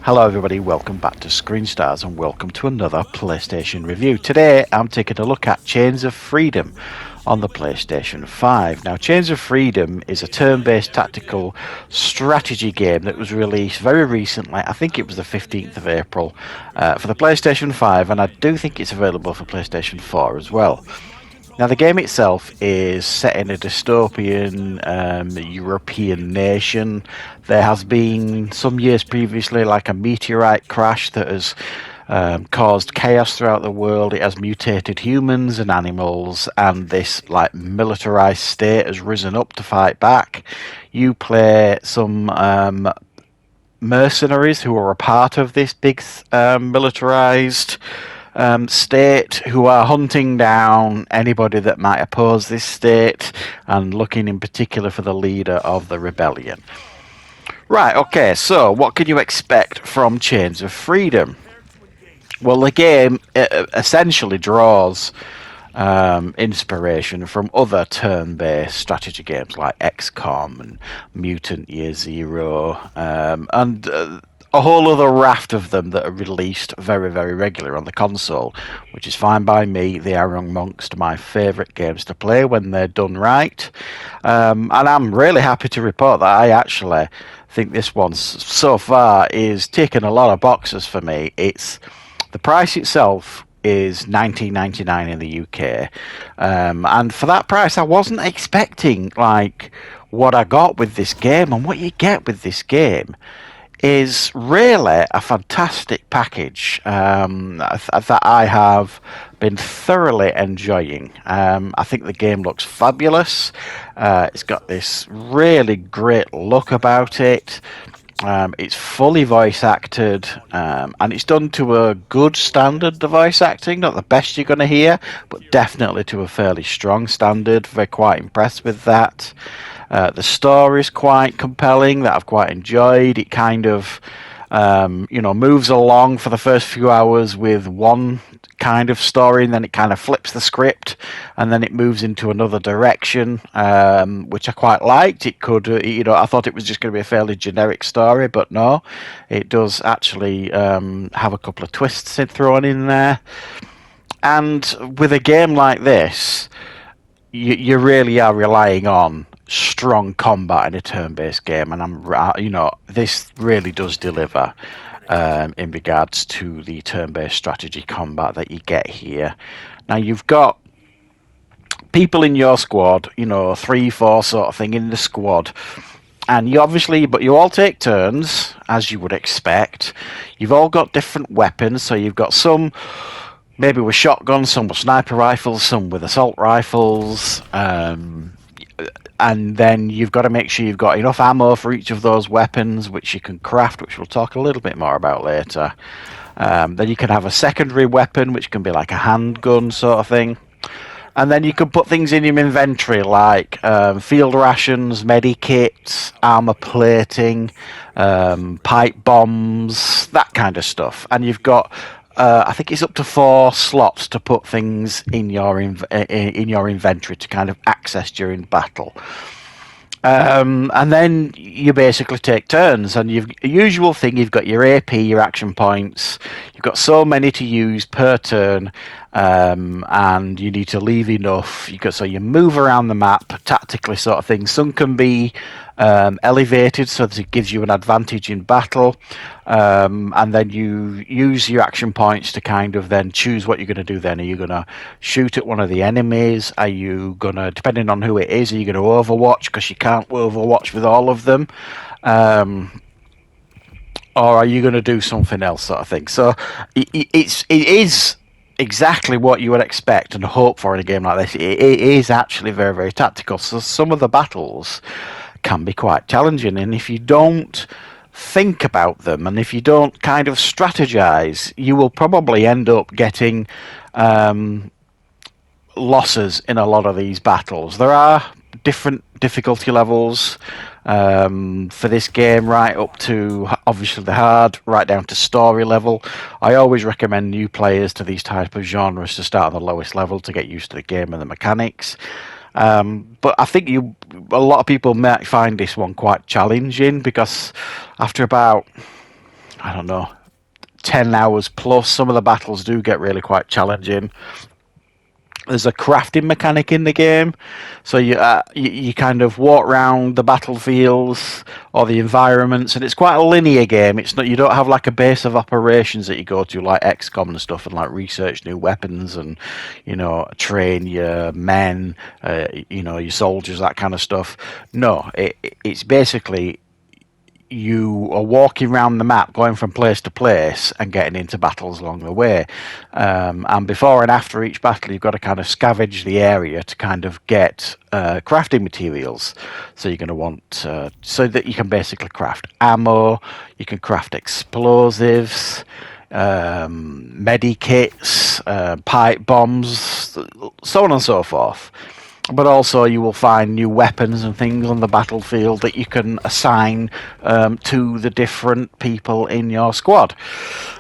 Hello everybody, welcome back to Screenstars and welcome to another PlayStation review. Today I'm taking a look at Chains of Freedom on the PlayStation 5. Now Chains of Freedom is a turn-based tactical strategy game that was released very recently. I think it was the 15th of April for the PlayStation 5, and I do think it's available for PlayStation 4 as well. Now, the game itself is set in a dystopian European nation. There has been some years previously like a meteorite crash that has caused chaos throughout the world. It has mutated humans and animals, and this like militarized state has risen up to fight back. You play some mercenaries who are a part of this big militarized state, who are hunting down anybody that might oppose this state and looking in particular for the leader of the rebellion. Right, okay, so what can you expect from Chains of Freedom? Well, the game essentially draws inspiration from other turn-based strategy games like XCOM and Mutant Year Zero, and a whole other raft of them that are released very, very regularly on the console, which is fine by me. They are amongst my favourite games to play when they're done right. And I'm really happy to report that I actually think this one so far is ticking a lot of boxes for me. The price itself is $19.99 in the UK, and for that price I wasn't expecting like what I got with this game. And what you get with this game is really a fantastic package that I have been thoroughly enjoying. I think the game looks fabulous. It's got this really great look about it. It's fully voice acted, and it's done to a good standard, the voice acting. Not the best you're going to hear, but definitely to a fairly strong standard. Very quite impressed with that. The story is quite compelling, that I've quite enjoyed. It kind of, moves along for the first few hours with one kind of story, and then it kind of flips the script, and then it moves into another direction, which I quite liked. It could, I thought it was just going to be a fairly generic story, but no, it does actually have a couple of twists thrown in there. And with a game like this, you really are relying on strong combat in a turn-based game, and this really does deliver in regards to the turn-based strategy combat that you get here. Now you've got people in your squad, 3-4 sort of thing in the squad, and you all take turns as you would expect. You've all got different weapons, so you've got some maybe with shotguns, some with sniper rifles, some with assault rifles, and then you've got to make sure you've got enough ammo for each of those weapons, which you can craft, which we'll talk a little bit more about later. Then you can have a secondary weapon, which can be like a handgun sort of thing. And then you can put things in your inventory like field rations, medikits, armor plating, pipe bombs, that kind of stuff. And you've got I think it's up to 4 slots to put things in your inventory to kind of access during battle. And then you basically take turns, and you've a usual thing. You've got your AP, your action points. You've got so many to use per turn, and you need to leave enough. So you move around the map tactically, sort of thing. Some can be elevated so that it gives you an advantage in battle, and then you use your action points to kind of then choose what you're going to do. Then are you going to shoot at one of the enemies? Are you going to, depending on who it is, are you going to overwatch, because you can't overwatch with all of them, or are you going to do something else, sort of thing? So it is exactly what you would expect and hope for in a game like this. It is actually very, very tactical. So some of the battles can be quite challenging, and if you don't think about them and if you don't kind of strategize, you will probably end up getting losses in a lot of these battles. There are different difficulty levels for this game, right up to obviously the hard, right down to story level. I always recommend new players to these type of genres to start on the lowest level to get used to the game and the mechanics. But I think a lot of people might find this one quite challenging, because after about I don't know, 10 hours plus. Some of the battles do get really quite challenging. There's a crafting mechanic in the game, so you kind of walk around the battlefields or the environments, and it's quite a linear game. It's not, you don't have like a base of operations that you go to like XCOM and stuff, and like research new weapons and train your men, your soldiers, that kind of stuff. No, it's basically you are walking around the map, going from place to place, and getting into battles along the way. And before and after each battle, you've got to kind of scavenge the area to kind of get crafting materials. So you're going to want so that you can basically craft ammo, you can craft explosives, medikits, pipe bombs, so on and so forth. But also you will find new weapons and things on the battlefield that you can assign to the different people in your squad.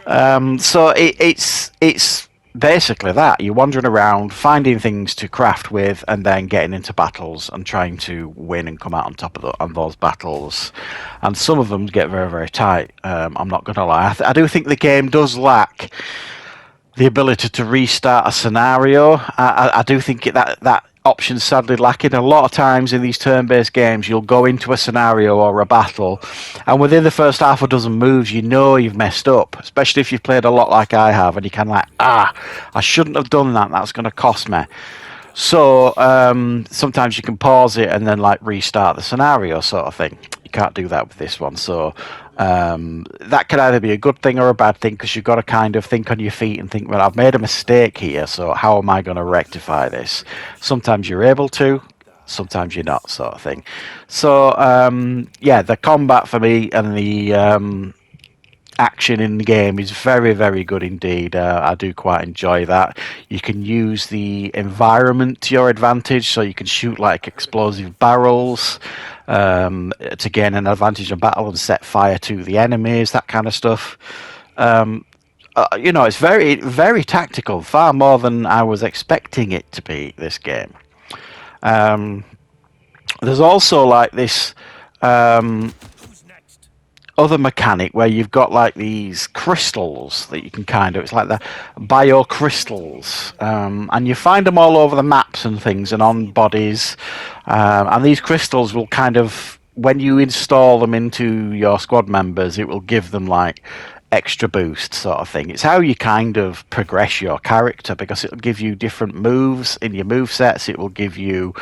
So it's basically that. You're wandering around, finding things to craft with, and then getting into battles and trying to win and come out on top of those battles. And some of them get very, very tight. I'm not going to lie. I do think the game does lack the ability to restart a scenario. I do think that option's sadly lacking. A lot of times in these turn-based games, you'll go into a scenario or a battle, and within the first half a dozen moves, you've messed up, especially if you've played a lot like I have, and you can I shouldn't have done that, that's going to cost me. So sometimes you can pause it and then like restart the scenario sort of thing. You can't do that with this one. So that can either be a good thing or a bad thing, because you've got to kind of think on your feet and think, well, I've made a mistake here, so how am I going to rectify this? Sometimes you're able to, sometimes you're not, sort of thing. So the combat for me and the action in the game is very, very good indeed. I do quite enjoy that. You can use the environment to your advantage, so you can shoot like explosive barrels to gain an advantage in battle and set fire to the enemies, that kind of stuff. It's very, very tactical, far more than I was expecting it to be, this game. There's also like this other mechanic where you've got like these crystals that you can it's like the biocrystals, and you find them all over the maps and things and on bodies, and these crystals will when you install them into your squad members, it will give them like extra boost sort of thing. It's how you kind of progress your character, because it'll give you different moves in your move sets. It will give you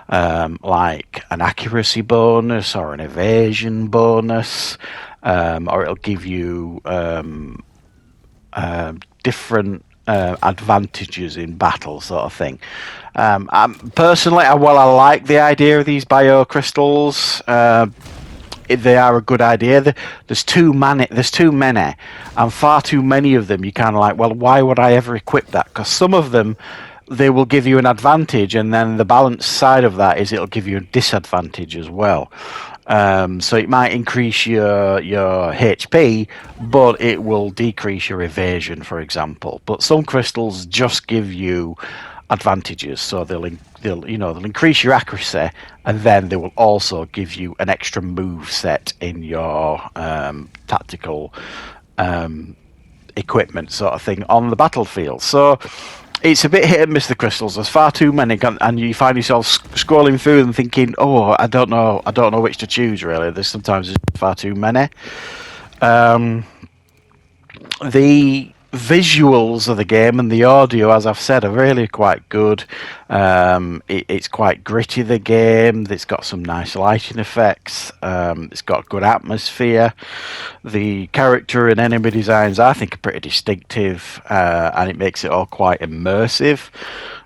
like an accuracy bonus or an evasion bonus, or it'll give you different advantages in battle, sort of thing. Personally, I like the idea of these biocrystals. They are a good idea. There's too many, and far too many of them. You kind of like, well, why would I ever equip that? Because some of them, they will give you an advantage, and then the balance side of that is it'll give you a disadvantage as well. So it might increase your HP, but it will decrease your evasion, for example. But some crystals just give you advantages, so they'll increase your accuracy, and then they will also give you an extra move set in your tactical equipment, sort of thing, on the battlefield. So it's a bit hit and miss, the crystals. There's far too many, and you find yourself scrolling through them thinking, oh, I don't know which to choose, really. There's sometimes far too many. The visuals of the game and the audio, as I've said, are really quite good. It's quite gritty, the game. It's got some nice lighting effects. It's got good atmosphere. The character and enemy designs, I think, are pretty distinctive, and it makes it all quite immersive.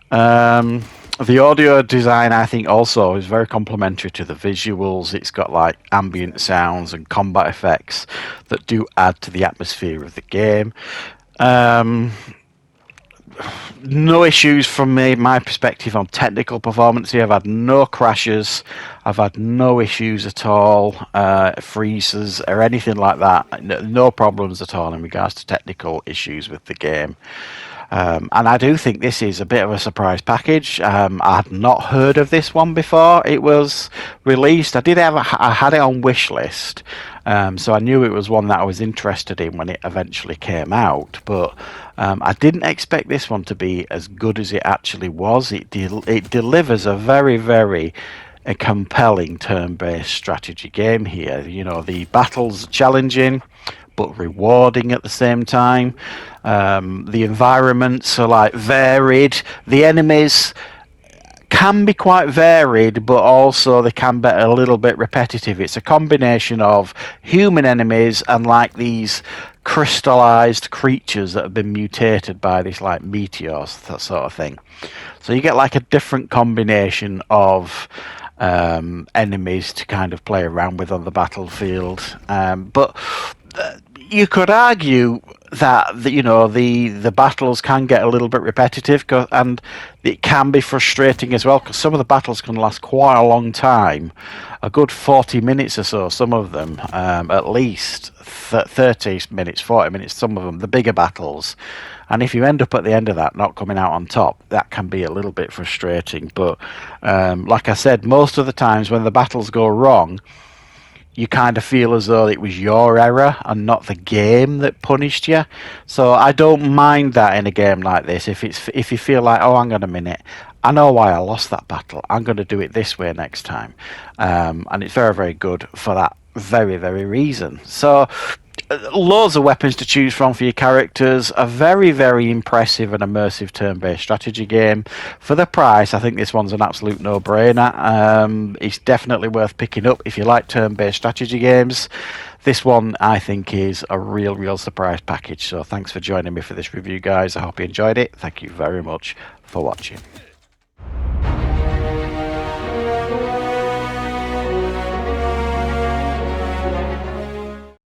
The audio design, I think, also is very complementary to the visuals. It's got like ambient sounds and combat effects that do add to the atmosphere of the game. No issues from my perspective on technical performance here. I've had no crashes, I've had no issues at all, freezes or anything like that. No problems at all in regards to technical issues with the game. And I do think this is a bit of a surprise package. I had not heard of this one before it was released. I had it on wish list, so I knew it was one that I was interested in when it eventually came out. But I didn't expect this one to be as good as it actually was. It delivers a very, very a compelling turn-based strategy game here. You know, the battles are challenging but rewarding at the same time. The environments are like varied. The enemies can be quite varied, but also they can be a little bit repetitive. It's a combination of human enemies and like these crystallized creatures that have been mutated by this like meteors, that sort of thing. So you get like a different combination of enemies to kind of play around with on the battlefield. But you could argue that the battles can get a little bit repetitive, and it can be frustrating as well, because some of the battles can last quite a long time, a good 40 minutes or so, some of them, at least 30 minutes, 40 minutes, some of them, the bigger battles. And if you end up at the end of that not coming out on top, that can be a little bit frustrating. But like I said, most of the times when the battles go wrong, you kind of feel as though it was your error and not the game that punished you. So I don't mind that in a game like this. If you feel like, oh, hang on a minute, I know why I lost that battle. I'm going to do it this way next time. And it's very, very good for that very, very reason. So loads of weapons to choose from for your characters. A very, very impressive and immersive turn-based strategy game. For the price, I think this one's an absolute no-brainer. It's definitely worth picking up if you like turn-based strategy games. This one, I think, is a real surprise package. So thanks for joining me for this review, guys. I hope you enjoyed it. Thank you very much for watching.